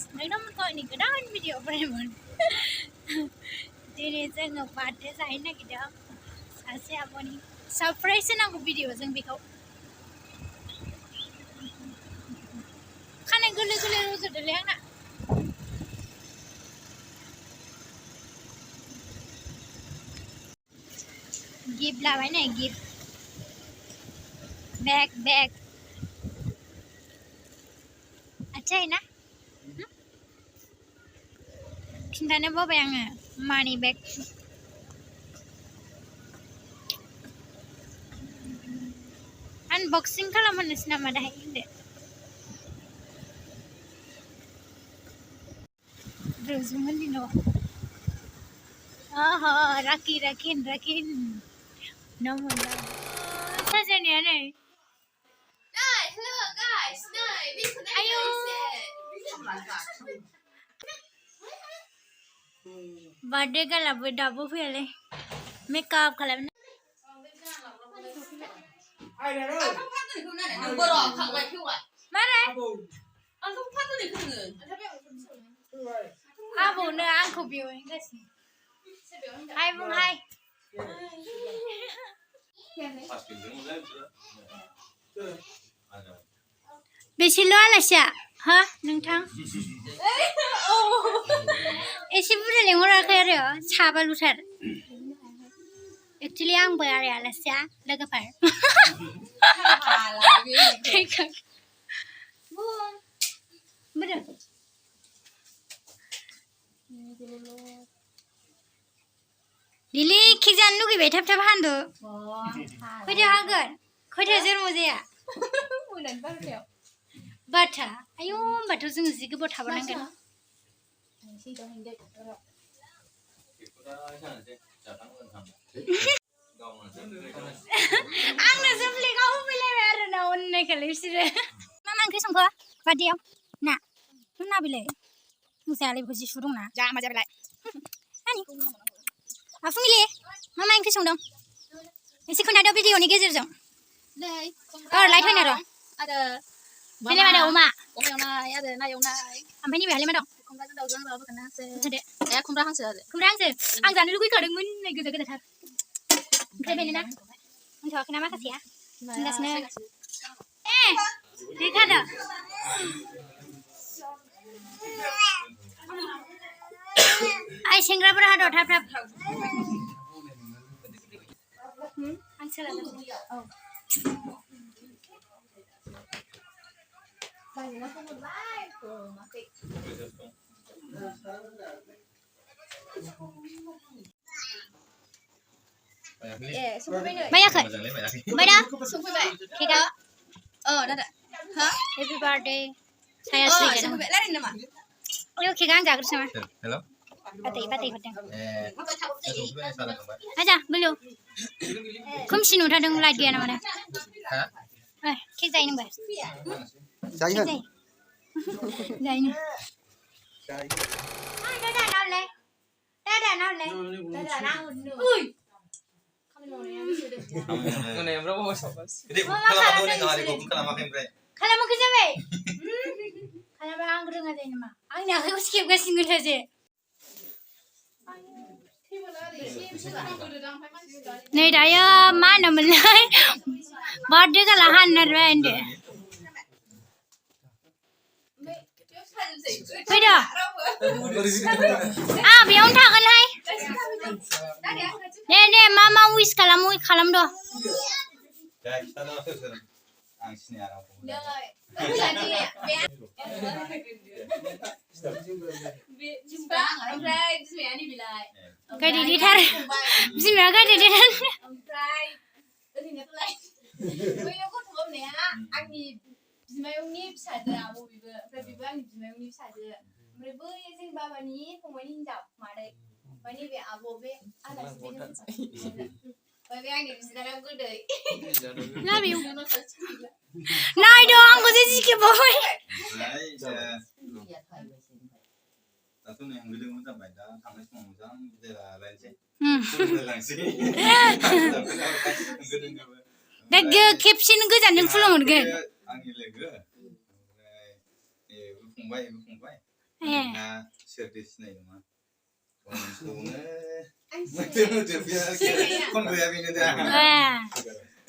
guys, nwngtang ini goदान video फरायमोन दिनै जोङो birthday जाहैनो नागिरदों सासे आब'नि सरप्राइज होनांगौ भिडिअ जों बेखौ खानाय गोरलै गोरलै रज'दोंलै आंना गिफ्ट लाबाय नै गिफ्ट बैग अच्छा है ना खिन्थानो बावबाय आङो मानि बेग अनबक्सिं खालामहोनोसै नामा दाहाय होनदो रुजुमोननि न' ओहो राखिन न' मोनला साजायनाया नै Hello guys, ayo birthday galaबो दाबो फैयालै मेकआप खालामनो मारै आबौनो आंखौ बेवहायगासिनो हाय बुं हाय बेसेल' आलासिया हा नोंथां एसे बुरजा लेंहराखै आरो साबाल'थार एक्चुअली आंबो आरो आलासिया लोगोफोर लिलि केक जानो लुगैबाय थाब थाब हानदो खयथायाव हागोन खयथायाव जन्म जाया बारथा आयौ होमबाथ' जोङो जि गोबाव थाबोनांगोन आंनोसो प्लेटआव होफैलायबाय आरो ना अननायखालाय बिसोरो मा मा ओंख्रि संखो बार्थडेयाव ना ना बिलाय मोसायालाय बेखौ जिसु दंना जा मा जाबायलाय नानि फुंबिलि मा मा ओंख्रि संदों एसे खोन्थादो भिडिअनि गेजेरजों लाइट होनो र' ada बेलाय मा दं अमा एवनाय आरो ना एवनाय ओमफ्राय नैबेहायलाय मा दं खुमब्राजों दाउजों माबाफोरखौ हांसो होदो खुमब्रा हांसो आरो आं जानो लुगैखादोंमोन नै गोजा गोजाथार ओमफ्राय बेनो ना मोनथ'वाखै ना माखासेया संगासिनो देखादो आइ सेंग्राफोरा हादर थाब थाब आं सोलाबगोन औ बायाखै बायदा सफैबाय केकआ दादा हा हेपि बार्थडे साया स्रिजों सफैबाय रायलायनो नामा अयो केकआ आं जाग्रोसै नामा हेल' बादै हरदों आजा बोलो खोमसि नुथारदों लाइट गैया नामा केक जायो नोंबो जायो जायो दादा नावलाय उइ खालामाखै जाबाय खालामा आं रोङा जायो नामा आंनि आखाइखौ सेबगासिनो थाजे नै दायो मा होनोमोनलाय बार्थडे गाला हाननारबाय होनदो फैदो बेयावनो थागोनहाय दे मा मा उइस खालामद' गायदेदेथार बिमाया गायदेदेथार ओमफ्राय ओरैनोलाय बैयो गथ' बावनाया आंनि बिमायंनि फिसाजो आबौ बेबो ओमफ्राय बेबो आंनि बिमायंनि फिसाजो ओमफ्राय बै जों बाबानि फंबायनि हिनजाव मादै ओमफ्राय नैबे आब' बे आलासि ओमफ्राय बे आंनि बिनानाव गोदै नायदो आंखौ जे जिखेबावबाय दाथ' नै होंगो-दोंगो जाबाय दा थांनाय समाव मोजां जेला लायनोसै दा खेबसेनो गोजानजों खुलुमहरगोन आंनि लोगो ओमफ्राय फंबाय सोरदि सिनाय नङा खन गया बेनो दा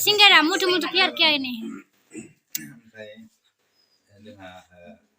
सिंगारा मुथु मुथु प्यार क्या ini ओमफ्राय जोंहा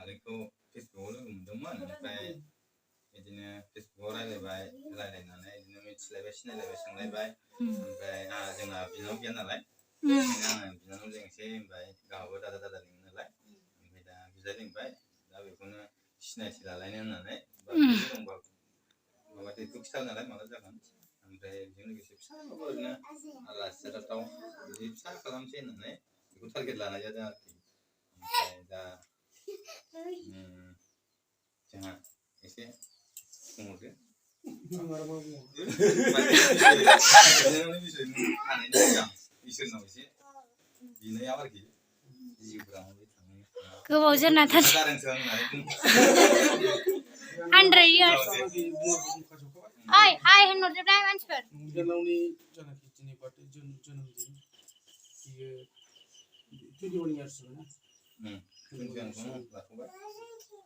आगैखौ फेसबुकआव लोगो मोनदोंमोन ओमफ्राय बिदिनो फेसबुकआव रायलायनानै बिदिनो मिथिलायबाय सिनायलायबाय सोंलायबाय ओमफ्राय जोंहा बिनानाव गैया नालाय आङो बिनानाव लेंसै होनबाय गावहाबो दादा लिङो नालाय ओमफ्राय दा बिदा लिंबाय दा बेखौनो सिनायथि लालायनो होननानै माबा डेटखौ खिथानो नालाय माला जागोन ओमफ्राय बेजों लोगोसे फिसा ओरैनो आलासि जाथाव बिदि फिसा खालामसै होननानै बेखौ टारगेट लानाय जादों आरोखि ओमफ्राय दा जोंहा एसे बुंहरदो इसोरनाव एसे बिनायाव आरोखि जिउफ्रा गोबाव जोरना थार 100 years ओइ हाय होनहरजोबलाय मानसिफोर जोंनावनि जानाखि दिनै बार्थडे जोनोम दिन बियो 21 years ना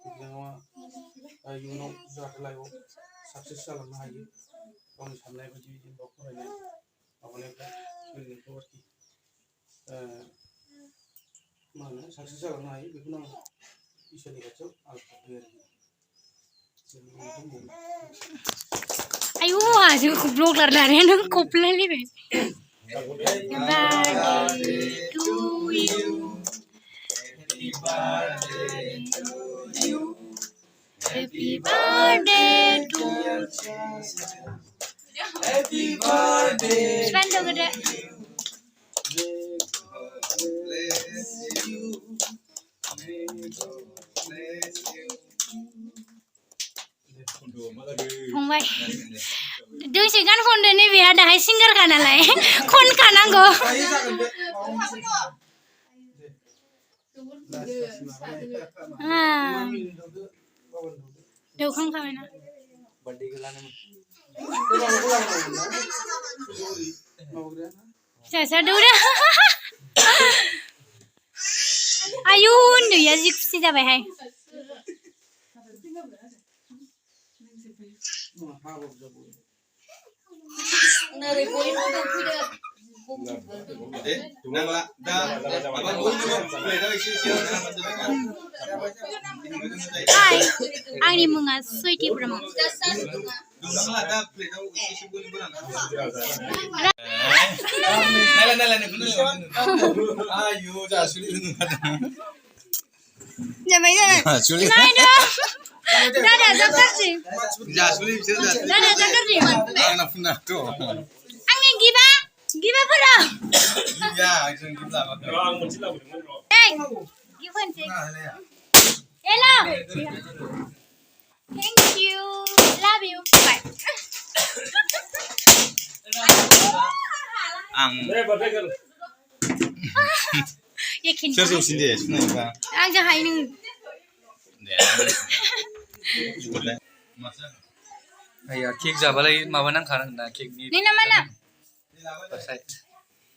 बिथाङा इयुनाव जाहाथे लाइफआव साक्सेस जालांनो हायो गावनि साननाय बायदि जेनेबा फरायनाय माबानायफ्रा सोलिनायखौ आरोखि मा होनो साक्सेस जालांनो हायो बेखौनो आं इसोरनि खाथियाव आरज गाबबाय आरोखि आयु आजो ब्लगार लानाया नों कपलायलायबाय Happy birthday to Happy birthday Spend dong gede फंबाय दोंसे गान खनदो नैबे दाहाय सिंगारखा नालाय खनखानांगौ दौखांखाबायना फिसा दौरा आयु उन्दैया जि खुसि जाबायहाय आंनि मुङा सुइटि Brahma Dada zakarji. Dada zakarji. Angin giba pura. Ya, angin giba. Hey, gimana sih? Hello. Thank you. Love you. Bye. Yakin. Soal sini deh, sebenarnya. Angin hai nung. Ayo, kek jabalai mawa nangkaran na kek ni. Ni nama nak? Persai.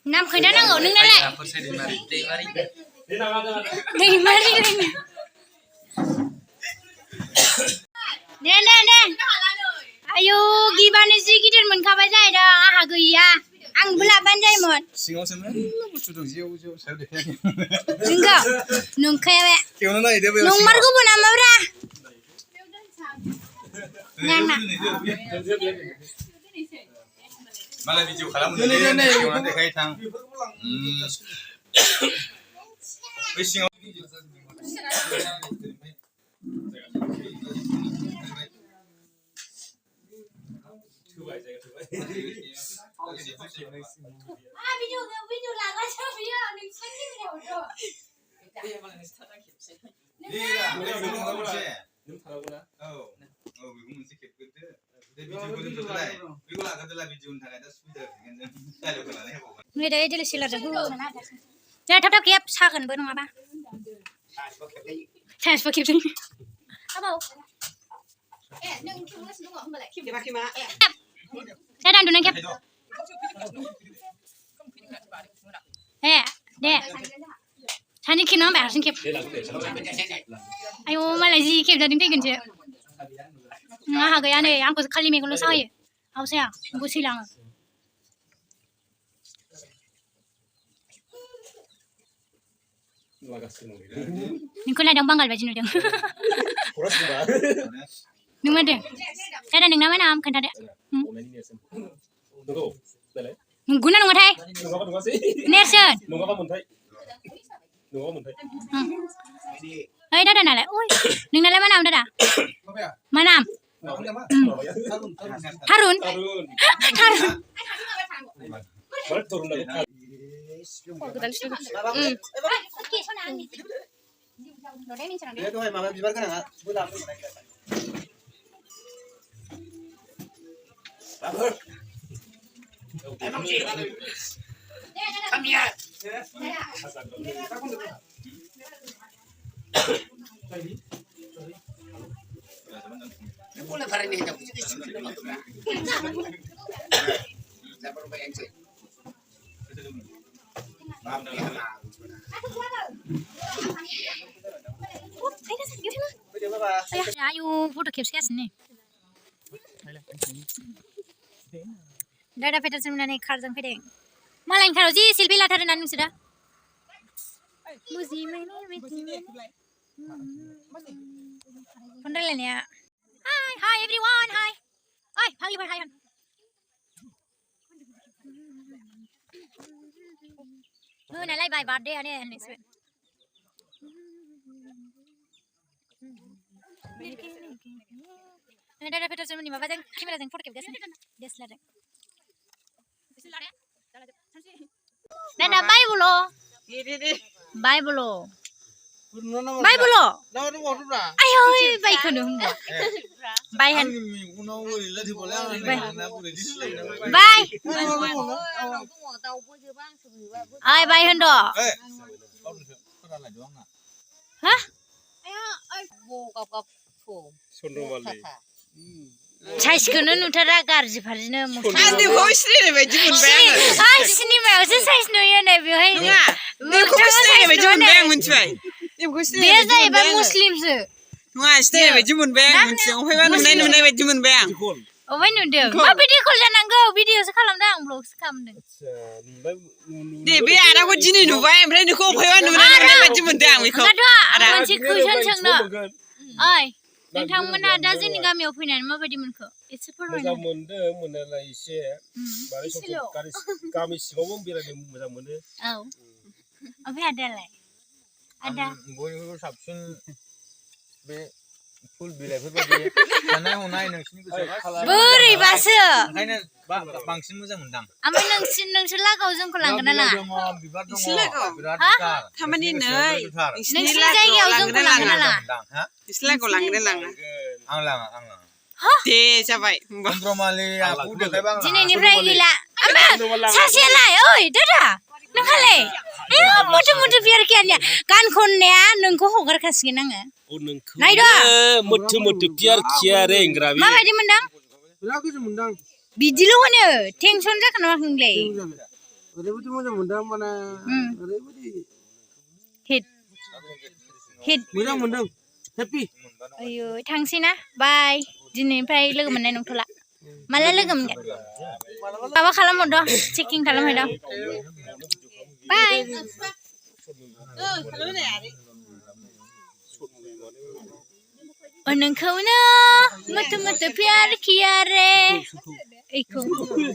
Nam kena nang nung nalai. Persai di mari. Di mari ni. Nen. Ayo, gimana sih kita mencapai saya dah? Ah, gaya. Ang belapan saya mon. Singaw sebenarnya, bukan tuh jauh saya deh. Enggak, nung kaya. Gimana nih dia? Nung margo pun nama berah. Nyana. Malah video kalam ini gimana deh kayak tang. Singaw. Video laga siapa dia? Nih sakit ni udah. Ini dah jadi silat aku. Jangan tetap kiap sakan benar apa? Saya sebagai begini. Apa? Saya dah dulu kiap. Deh. सानै खेब नङा हारसिं खेब आयौ मालाय जि खेब जादों थैगोनसो आंहा गैया नै आंखौ खालि मेगनल' सायो आवसाया नोंखौ सैलाङो नोंखौ नायदां बांगाल बायदि नुदों नों मादों दादा नोंना मा नाम खोन्थादो नंगौना नङाथाय नेरसोन ओइ दादा नालाय ओइ नोंनालाय मा नाम दादा मा नाम थारुन ayo foto खेबसिगासिनो दादा पेटारसन मोननानै कारजों फैदों मालायनि काराव जि सेलफि लाथारोना नोंसोरो फन रायलायनाया हाय एभ्रिवान हाय ओइ फाग्लिफोर हाय होनालायबाय बार्थडेयानो होननोसै दादा पेटारसन मोननि माबाजों केमेराजों फट' खेबगासिनो DSLR दादा बाइबल ayo baikonu hoमबा बाय होन बाय ओइ बाय होन द' हा साइजखौनो नुथारा गाज्रि फारजिनो आंनिखौ सिनायनाय बायदि मोनबाय आं सिनेमायावसो साइज नुयो नै बेवहाय नोंखौ सिनायनाय बायदि मोनबाय आं मिथिबाय बे जाहैबाय मुस्लिमसो नङा सिनायनाय बायदि मोनबाय आं मिथिबाय ओमफ्रायबा नुनाय बायदि मोनबाय आं अबाय नुदों मा भिडिअ कल जानांगौ भिडिअसो खालामदों आं ब्लगसो खालामदों दे बे आदाखौ दिनै नुबाय ओमफ्राय नोंखौ अफायबा नुनाय बायदि मोनदों आं बेखौ आं मोनसे कुइसन सोंनो ओइ नोंथांमोना दा जोंनि गामियाव फैनानै माबायदि मोनखो एसे फोरमायनो मोजां मोनदों मोननायालाय एसे गामि सिङावबो बेरायनो मोजां मोनो औ ओमफ्राय आदालाय आदा बयनिख्रुइबो साबसिन बे फुल बिलाइफोरबायदि साननाय हनाय नोंसिनि गोसोआव बोरैबासो ओंखायनो बांसिन मोजां मोनदां ओमफ्राय नोंसोर लागोआव जोंखौ लांगोन ना बिबार दङ बिराद थारमाने नै नोंसिनि जायगायाव जोंखौ लांगोन ना लाङा नोंसिनि लागोआव लांगोन लाङा आं लाङा दे जाबाय होमबा चन्द्रमालि आखु देखायबा आं दिनैनिफ्राय गैला सासेयालाय ओइ दादा नोंहालाय मुथु मुथु बियार कियानिया गान खननाया नोंखौ हगारखासिगोन आङो नायद' मुथु मुथु पियार किया रे इंग्राबि माबायदि मोनदां बिराद गोजोन मोनदां बिदिल' होनो टेनसन जाखोना माखो नोंलाय ओरैबायदि मोजां मोनदों माने ओरैबायदि हिट मोजां मोनदों हेपि आयो थांसै ना बाय दिनैनिफ्राय लोगो मोननाय नंथ'ला माला लोगो मोनगोन माबा खालामहरद' चेकिं खालामहरद' बाय नोंखौनो मुथु मुथु प्यार किया रे इखौ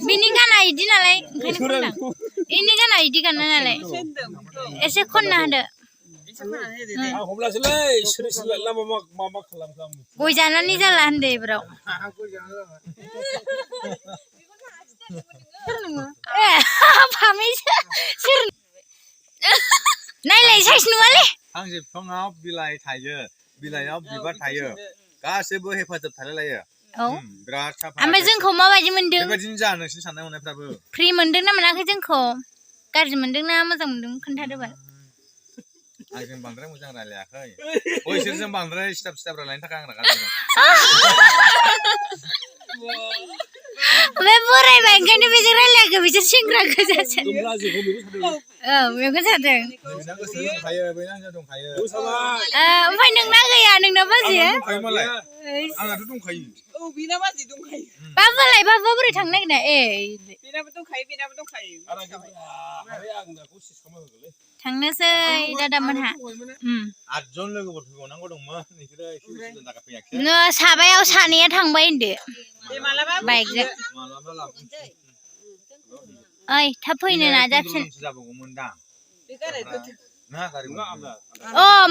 बिनि गाना इदि नालाय ओंखायनो खनदां इनि गाना इदि गाना नालाय एसे खनना होदो हमलासैलै सोर लामा मा खालामखो गय जानानै जाला होनदो एबाराव फामिसो सोर नायलाय साइज नुवालै फांसे बिफाङाव बिलाइ थायो बिलाइयाव बिबार थायो गासैबो हेफाजाब थालायलायो औ बिराद साफा ओमफ्राय जोंखौ माबायदि मोनदों बेबायदिनो जा नोंसिनि साननाय हनायफ्राबो फ्रि मोनदों ना मोनाखै जोंखौ गाज्रि मोनदों ना मोजां मोनदों खोन्थादो बाल आंजों बांद्राय मोजां रायलायाखै बैसोरजों बांद्राय सिथाब रायलायनो थाखाय आं रागा जोंदों बे बोराय रायलायबाय ओंखायनो बेजों रायलायाखै बिसोर सेंग्रा गोजासो दुमब्राजोखौ बेबो बेखौ जादों बेना गोसो दंखायो बैना हिनजाव दंखायो ओमफ्राय नोंना गैया नोंना बाजैया दंखायो मालाय आंनाथ' दंखायो औ बेना बाजै दंखायो बाबालाय बाबा बोरै थांनो नागिरनाय बेनाबो दंखायो आंनाखौ सिसखामा होगोनलै थांनोसै दादामोनहा 8 जन लोगोफोर फैबावनांगौ दंमोन नोंसोरो एसे उसुबिदा जागा फैयाखै साबायाव सानैया थांबाय होनदो दे मालाबा बाइकजों मालाबा लाबोनोसै ओइ थाब फैनो नाजाफिन जाबावगौमोन दां बे गारिखौ ना गारिखौ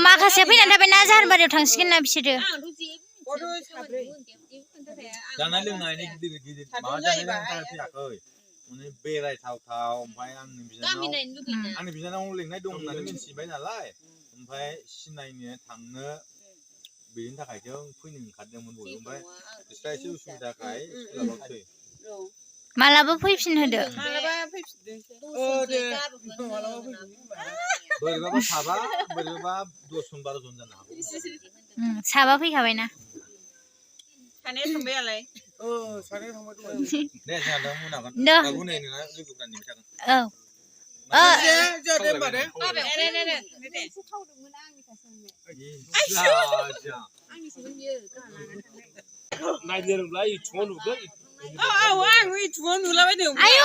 माखासे फैनानै थाबाय ना जाहारबारियाव थांसिगोन ना बिसोरो जानाय लोंनायनि गिदिर गिदिर माबा जानाय लोंनायनि थाखाय फैयाखै माने बेरायथावथाव ओमफ्राय आंनि बिनानाव लेंनाय दं होननानै मिथिबाय नालाय ओमफ्राय सिनायनो थांनो बेनि थाखायसो फैनो ओंखारदोंमोन बयबो ओमफ्राय बिस्रा एसे उसुबिदाखाय सोलाबाखै मालाबा फैफिन होदो मालाबा फैफिनदोंसै बोरैबाबा साबा बोरैबाबा 10 जन 12 जन जानो हागौ साबा फैखाबायना सानैया थांबायालाय सानैया थांबाय दे जोंहा दा मोनागोन बाबु नै नोंना लोगोफ्रा नेबाय थागोन जादे होमबा दे नायनो रोंब्ला इउटुबाव नुगोन आं इउटुबाव नुलाबायदों आयौ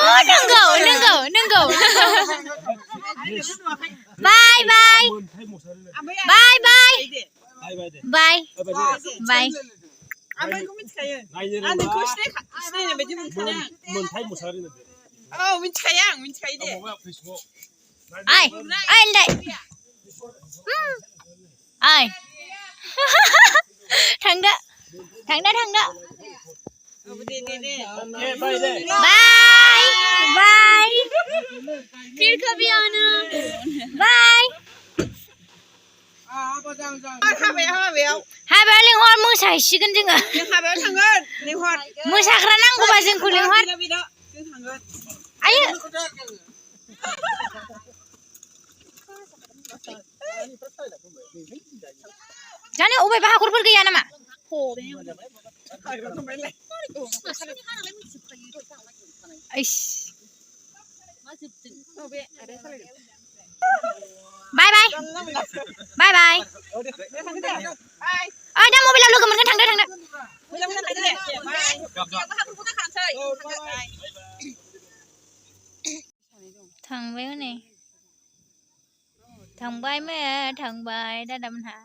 नंगौ बाय बाय बाय बाय बाय बाय आमफ्रायखौ मिथिखायो नायनो आं रोंब्ला नोंखौ सिनायनाय बायदि मोनखादों मोनथाय मुसाहारि औ मिथिखायो आं मिथिखायो दे फेसबुक आय आय आय थांदो दे बाय दे बाय फिर कभी आना बाय हाबायाव लिंहर मोसाहैसिगोन जोङो जों हाबायाव थांगोन लिंहर मोसाग्रा नांगौबा जोंखौ लिंहर जों थांगोन आयो जानो अबेबा हाखरफोर गैया नामा बाय बाय बाय बाय दा मबाइलाव लोगो मोनगोन थांदो थांबाय हनै थांबाय दादामोनहा